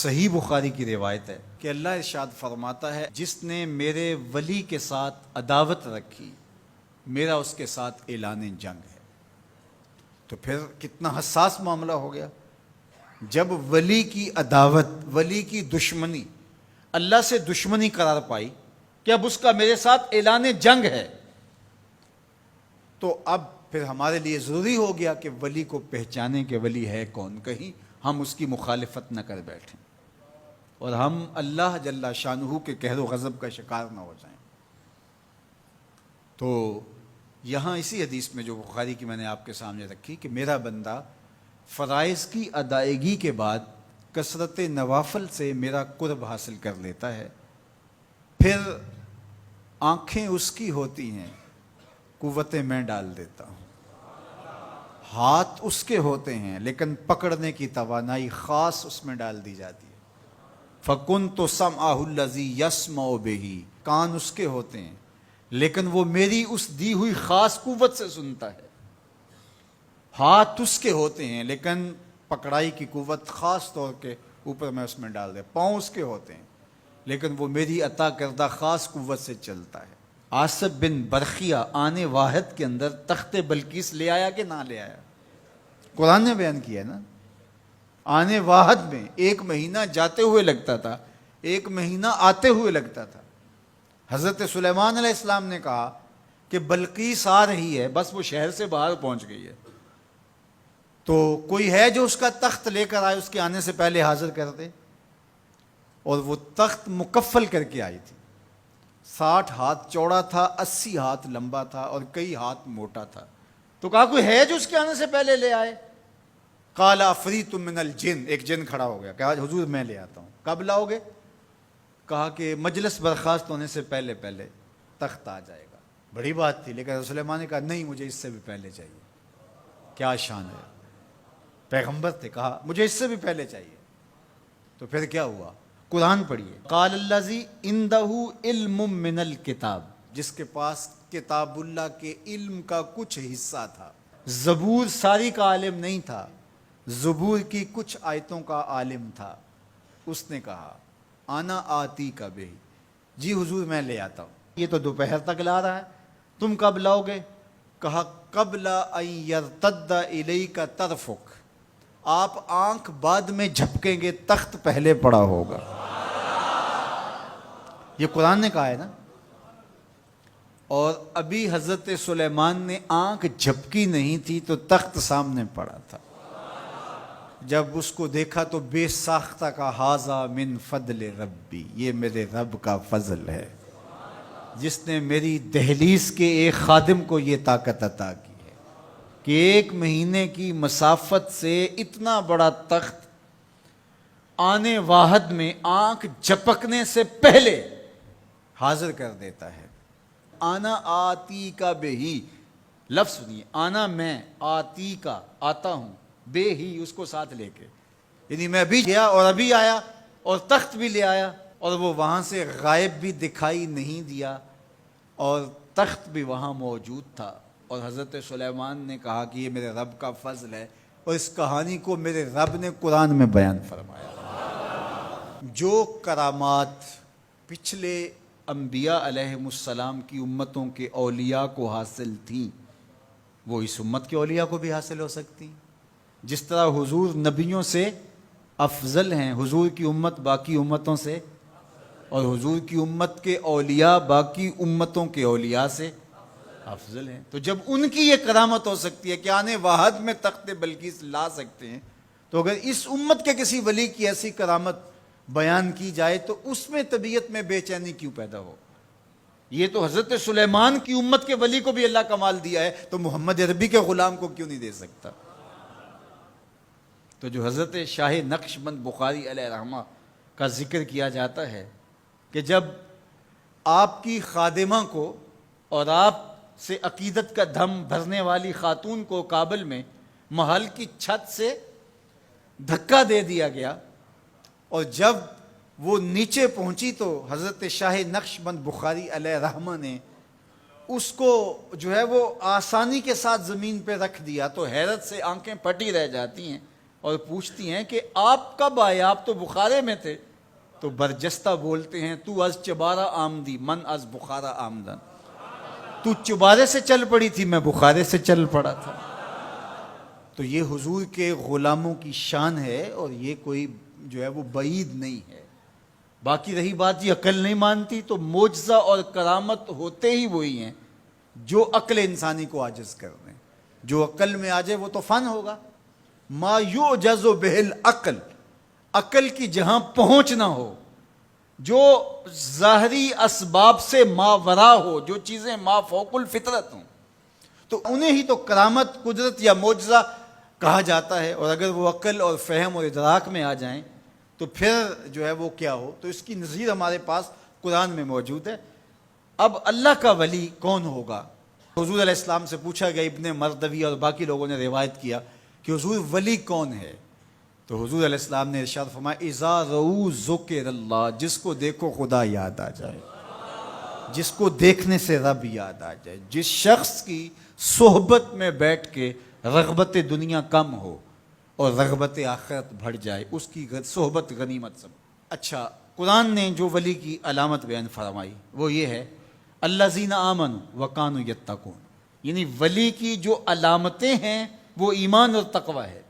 صحیح بخاری کی روایت ہے کہ اللہ ارشاد فرماتا ہے جس نے میرے ولی کے ساتھ عداوت رکھی میرا اس کے ساتھ اعلان جنگ ہے۔ تو پھر کتنا حساس معاملہ ہو گیا جب ولی کی عداوت، ولی کی دشمنی، اللہ سے دشمنی قرار پائی کہ اب اس کا میرے ساتھ اعلان جنگ ہے، تو اب پھر ہمارے لیے ضروری ہو گیا کہ ولی کو پہچانے کہ ولی ہے کون، کہیں ہم اس کی مخالفت نہ کر بیٹھیں اور ہم اللہ جل شانہ کے قہر و غضب کا شکار نہ ہو جائیں۔ تو یہاں اسی حدیث میں جو بخاری کی میں نے آپ کے سامنے رکھی کہ میرا بندہ فرائض کی ادائیگی کے بعد کثرت نوافل سے میرا قرب حاصل کر لیتا ہے، پھر آنکھیں اس کی ہوتی ہیں، قوتیں میں ڈال دیتا ہوں، ہاتھ اس کے ہوتے ہیں لیکن پکڑنے کی توانائی خاص اس میں ڈال دی جاتی ہے۔ فَكُنْتُ سَمْعَهُ الَّذِي يَسْمَعُ بِهِ، کان اس کے ہوتے ہیں لیکن وہ میری اس دی ہوئی خاص قوت سے سنتا ہے۔ ہاتھ اس کے ہوتے ہیں لیکن پکڑائی کی قوت خاص طور کے اوپر میں اس میں ڈال دے۔ پاؤں اس کے ہوتے ہیں لیکن وہ میری عطا کردہ خاص قوت سے چلتا ہے۔ آصف بن برخیہ آنے واحد کے اندر تخت بلقیس لے آیا کہ نہ لے آیا؟ قرآن نے بیان کیا نا، آنے واحد میں 1 مہینہ جاتے ہوئے لگتا تھا، 1 مہینہ آتے ہوئے لگتا تھا۔ حضرت سلیمان علیہ السلام نے کہا کہ بلقیس آ رہی ہے، بس وہ شہر سے باہر پہنچ گئی ہے، تو کوئی ہے جو اس کا تخت لے کر آئے، اس کے آنے سے پہلے حاضر کر دے۔ اور وہ تخت مکفل کر کے آئی تھی، 60 ہاتھ چوڑا تھا، 80 ہاتھ لمبا تھا اور کئی ہاتھ موٹا تھا۔ تو کہا کوئی ہے جو اس کے آنے سے پہلے لے آئے؟ قال عفریت من الجن، ایک جن کھڑا ہو گیا، کہا حضور میں لے آتا ہوں۔ کب لاؤ گے؟ کہا کہ مجلس برخاست ہونے سے پہلے پہلے تخت آ جائے گا۔ بڑی بات تھی، لیکن سلیمان نے کہا نہیں، مجھے اس سے بھی پہلے چاہیے۔ کیا شان ہے، پیغمبر تھے، کہا مجھے اس سے بھی پہلے چاہیے۔ تو پھر کیا ہوا؟ قرآن پڑھیے، قال الذی عندہ علم من الکتاب، جس کے پاس کتاب اللہ کے علم کا کچھ حصہ تھا۔ زبور ساری کا عالم نہیں تھا، زبور کی کچھ آیتوں کا عالم تھا۔ اس نے کہا انا آتی کا بہ، جی حضور میں لے آتا ہوں۔ یہ تو دوپہر تک لا رہا ہے، تم کب لاؤ گے؟ کہا قبل ان یرتد الیک طرفک، آپ آنکھ بعد میں جھپکیں گے، تخت پہلے پڑا ہوگا۔ یہ قرآن نے کہا ہے نا۔ اور ابھی حضرت سلیمان نے آنکھ جھپکی نہیں تھی تو تخت سامنے پڑا تھا۔ جب اس کو دیکھا تو بے ساختہ کا ھذا من فضل ربی، یہ میرے رب کا فضل ہے جس نے میری دہلیز کے ایک خادم کو یہ طاقت عطا کی ہے کہ 1 مہینے کی مسافت سے اتنا بڑا تخت آنے واحد میں آنکھ جھپکنے سے پہلے حاضر کر دیتا ہے۔ آنا آتی کا بے ہی، لفظ سنیے، آنا میں، آتی کا آتا ہوں، بے ہی اس کو ساتھ لے کے، یعنی میں ابھی گیا اور ابھی آیا اور تخت بھی لے آیا، اور وہ وہاں سے غائب بھی دکھائی نہیں دیا اور تخت بھی وہاں موجود تھا۔ اور حضرت سلیمان نے کہا کہ یہ میرے رب کا فضل ہے، اور اس کہانی کو میرے رب نے قرآن میں بیان فرمایا۔ جو کرامات پچھلے انبیاء علیہم السلام کی امتوں کے اولیاء کو حاصل تھیں، وہ اس امت کے اولیاء کو بھی حاصل ہو سکتی ہیں۔ جس طرح حضور نبیوں سے افضل ہیں، حضور کی امت باقی امتوں سے، اور حضور کی امت کے اولیاء باقی امتوں کے اولیاء سے افضل ہیں۔ تو جب ان کی یہ کرامت ہو سکتی ہے کہ آنے واحد میں تخت بلقیس لا سکتے ہیں، تو اگر اس امت کے کسی ولی کی ایسی کرامت بیان کی جائے تو اس میں طبیعت میں بے چینی کیوں پیدا ہو؟ یہ تو حضرت سلیمان کی امت کے ولی کو بھی اللہ کمال دیا ہے، تو محمد عربی کے غلام کو کیوں نہیں دے سکتا؟ تو جو حضرت شاہ نقشبند بخاری علیہ رحمہ کا ذکر کیا جاتا ہے کہ جب آپ کی خادمہ کو اور آپ سے عقیدت کا دھم بھرنے والی خاتون کو کابل میں محل کی چھت سے دھکا دے دیا گیا، اور جب وہ نیچے پہنچی تو حضرت شاہ نقشبند بخاری علیہ رحمہ نے اس کو جو ہے وہ آسانی کے ساتھ زمین پہ رکھ دیا، تو حیرت سے آنکھیں پھٹی رہ جاتی ہیں اور پوچھتی ہیں کہ آپ کب آئے، آپ تو بخارے میں تھے؟ تو برجستہ بولتے ہیں تو از چبارہ آمدی من از بخارا آمدن، تو چبارے سے چل پڑی تھی، میں بخارے سے چل پڑا تھا۔ تو یہ حضور کے غلاموں کی شان ہے، اور یہ کوئی جو ہے وہ بعید نہیں ہے۔ باقی رہی بات یہ عقل نہیں مانتی، تو معجزہ اور کرامت ہوتے ہی وہی ہیں جو عقل انسانی کو عاجز کر دیں۔ جو عقل میں آ جائے وہ تو فن ہوگا۔ ما یعجز بہ العقل، عقل کی جہاں پہنچ نہ ہو، جو ظاہری اسباب سے ماورا ہو، جو چیزیں ما فوق الفطرت ہوں، تو انہیں ہی تو کرامت، قدرت یا معجزہ کہا جاتا ہے۔ اور اگر وہ عقل اور فہم اور ادراک میں آ جائیں تو پھر جو ہے وہ کیا ہو۔ تو اس کی نظیر ہمارے پاس قرآن میں موجود ہے۔ اب اللہ کا ولی کون ہوگا؟ حضور علیہ السلام سے پوچھا گیا، ابن مردوی اور باقی لوگوں نے روایت کیا کہ حضور ولی کون ہے؟ تو حضور علیہ السلام نے ارشاد فرمایا، اذا رؤوا ذکر اللہ، جس کو دیکھو خدا یاد آ جائے، جس کو دیکھنے سے رب یاد آ جائے، جس شخص کی صحبت میں بیٹھ کے رغبت دنیا کم ہو اور رغبت آخرت بڑھ جائے، اس کی صحبت غنیمت سب۔ اچھا، قرآن نے جو ولی کی علامت بیان فرمائی وہ یہ ہے، الذین آمنوا وکانوا یتقون، یعنی ولی کی جو علامتیں ہیں وہ ایمان اور تقوی ہے۔